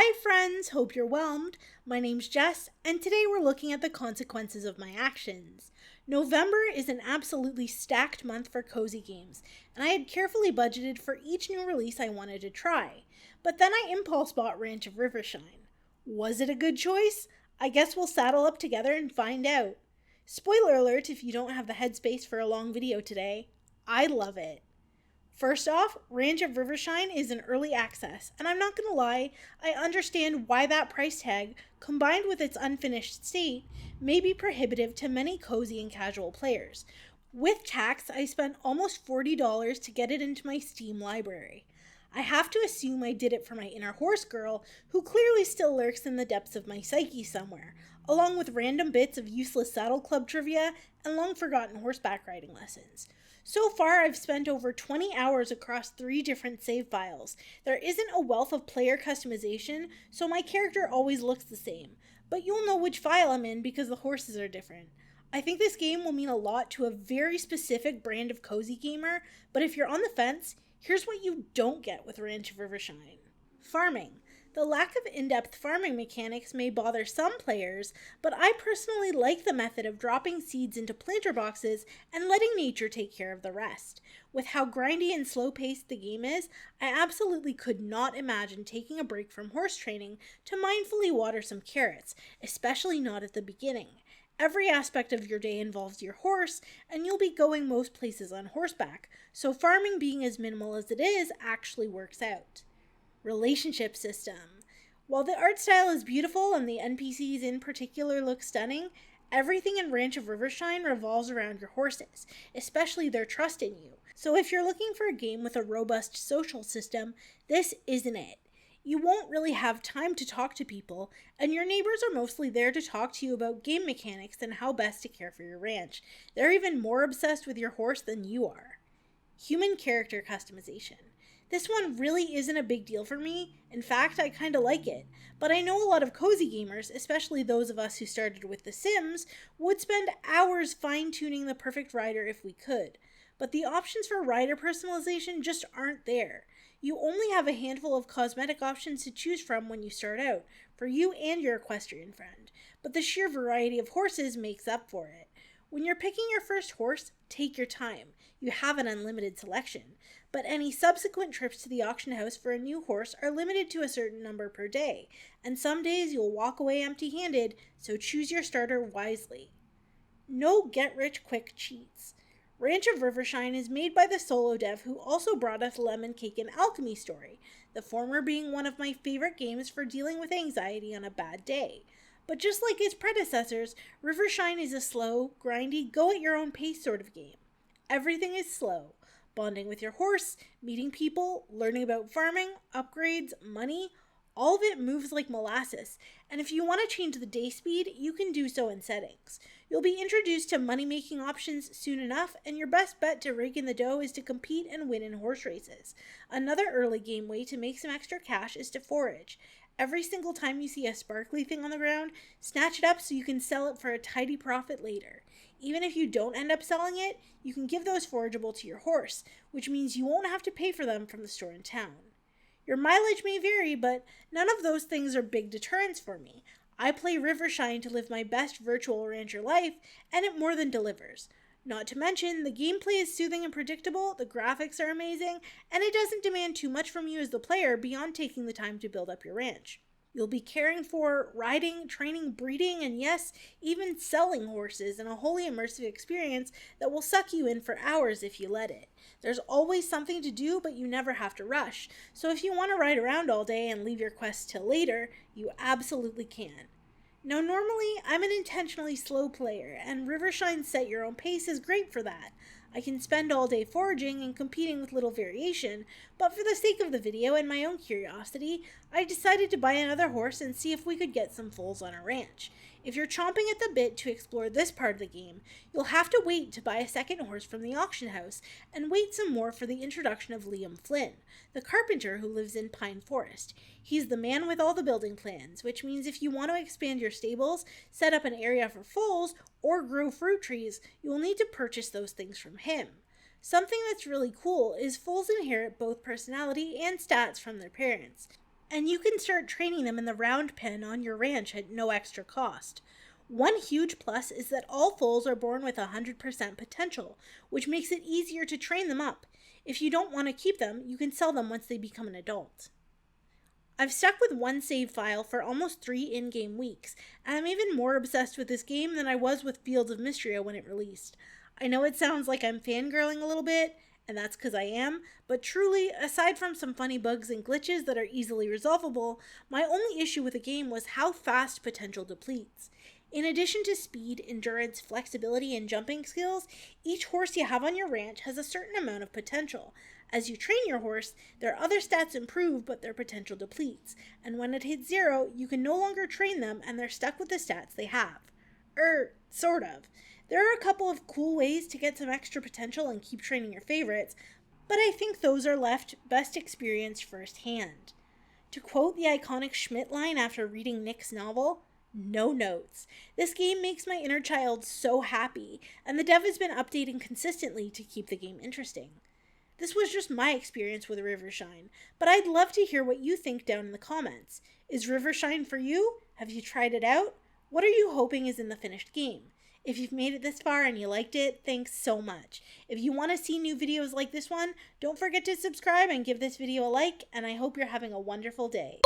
Hi friends, hope you're whelmed. My name's Jess, and today we're looking at the consequences of my actions. November is an absolutely stacked month for cozy games, and I had carefully budgeted for each new release I wanted to try. But then I impulse bought Ranch of Rivershine. Was it a good choice? I guess we'll saddle up together and find out. Spoiler alert if you don't have the headspace for a long video today. I love it. First off, Ranch of Rivershine is in early access, and I'm not gonna lie, I understand why that price tag, combined with its unfinished state, may be prohibitive to many cozy and casual players. With tax, I spent almost $40 to get it into my Steam library. I have to assume I did it for my inner horse girl, who clearly still lurks in the depths of my psyche somewhere, along with random bits of useless saddle club trivia and long forgotten horseback riding lessons. So far, I've spent over 20 hours across 3 different save files. There isn't a wealth of player customization, so my character always looks the same, but you'll know which file I'm in because the horses are different. I think this game will mean a lot to a very specific brand of cozy gamer, but if you're on the fence, here's what you don't get with Ranch of Rivershine. Farming. The lack of in-depth farming mechanics may bother some players, but I personally like the method of dropping seeds into planter boxes and letting nature take care of the rest. With how grindy and slow-paced the game is, I absolutely could not imagine taking a break from horse training to mindfully water some carrots, especially not at the beginning. Every aspect of your day involves your horse, and you'll be going most places on horseback, so farming being as minimal as it is actually works out. Relationship system. While the art style is beautiful and the NPCs in particular look stunning, everything in Ranch of Rivershine revolves around your horses, especially their trust in you. So if you're looking for a game with a robust social system, this isn't it. You won't really have time to talk to people, and your neighbors are mostly there to talk to you about game mechanics and how best to care for your ranch. They're even more obsessed with your horse than you are. Human character customization. This one really isn't a big deal for me. In fact, I kinda like it. But I know a lot of cozy gamers, especially those of us who started with The Sims, would spend hours fine-tuning the perfect rider if we could. But the options for rider personalization just aren't there. You only have a handful of cosmetic options to choose from when you start out, for you and your equestrian friend. But the sheer variety of horses makes up for it. When you're picking your first horse, take your time. You have an unlimited selection. But any subsequent trips to the auction house for a new horse are limited to a certain number per day, and some days you'll walk away empty-handed, so choose your starter wisely. No get-rich-quick cheats. Ranch of Rivershine is made by the solo dev who also brought us Lemon Cake and Alchemy Story, the former being one of my favorite games for dealing with anxiety on a bad day. But just like its predecessors, Rivershine is a slow, grindy, go-at-your-own-pace sort of game. Everything is slow. Bonding with your horse, meeting people, learning about farming, upgrades, money, all of it moves like molasses, and if you want to change the day speed, you can do so in settings. You'll be introduced to money-making options soon enough, and your best bet to rake in the dough is to compete and win in horse races. Another early game way to make some extra cash is to forage. Every single time you see a sparkly thing on the ground, snatch it up so you can sell it for a tidy profit later. Even if you don't end up selling it, you can give those forageable to your horse, which means you won't have to pay for them from the store in town. Your mileage may vary, but none of those things are big deterrents for me. I play Rivershine to live my best virtual rancher life, and it more than delivers. Not to mention, the gameplay is soothing and predictable, the graphics are amazing, and it doesn't demand too much from you as the player beyond taking the time to build up your ranch. You'll be caring for, riding, training, breeding, and yes, even selling horses in a wholly immersive experience that will suck you in for hours if you let it. There's always something to do, but you never have to rush, so if you want to ride around all day and leave your quests till later, you absolutely can. Now normally, I'm an intentionally slow player, and Rivershine's Set Your Own Pace is great for that. I can spend all day foraging and competing with little variation, but for the sake of the video and my own curiosity, I decided to buy another horse and see if we could get some foals on our ranch. If you're chomping at the bit to explore this part of the game, you'll have to wait to buy a second horse from the auction house, and wait some more for the introduction of Liam Flynn, the carpenter who lives in Pine Forest. He's the man with all the building plans, which means if you want to expand your stables, set up an area for foals, or grow fruit trees, you'll need to purchase those things from him. Something that's really cool is foals inherit both personality and stats from their parents. and you can start training them in the round pen on your ranch at no extra cost. One huge plus is that all foals are born with 100% potential, which makes it easier to train them up. If you don't want to keep them, you can sell them once they become an adult. I've stuck with one save file for almost 3 in-game weeks, and I'm even more obsessed with this game than I was with Fields of Mystria when it released. I know it sounds like I'm fangirling a little bit, and that's because I am, but truly, aside from some funny bugs and glitches that are easily resolvable, my only issue with the game was how fast potential depletes. In addition to speed, endurance, flexibility, and jumping skills, each horse you have on your ranch has a certain amount of potential. As you train your horse, their other stats improve, but their potential depletes, and when it hits 0, you can no longer train them and they're stuck with the stats they have. Sort of. There are a couple of cool ways to get some extra potential and keep training your favorites, but I think those are left best experienced firsthand. To quote the iconic Schmidt line after reading Nick's novel, "No notes. This game makes my inner child so happy, and the dev has been updating consistently to keep the game interesting." This was just my experience with Rivershine, but I'd love to hear what you think down in the comments. Is Rivershine for you? Have you tried it out? What are you hoping is in the finished game? If you've made it this far and you liked it, thanks so much. If you want to see new videos like this one, don't forget to subscribe and give this video a like, and I hope you're having a wonderful day.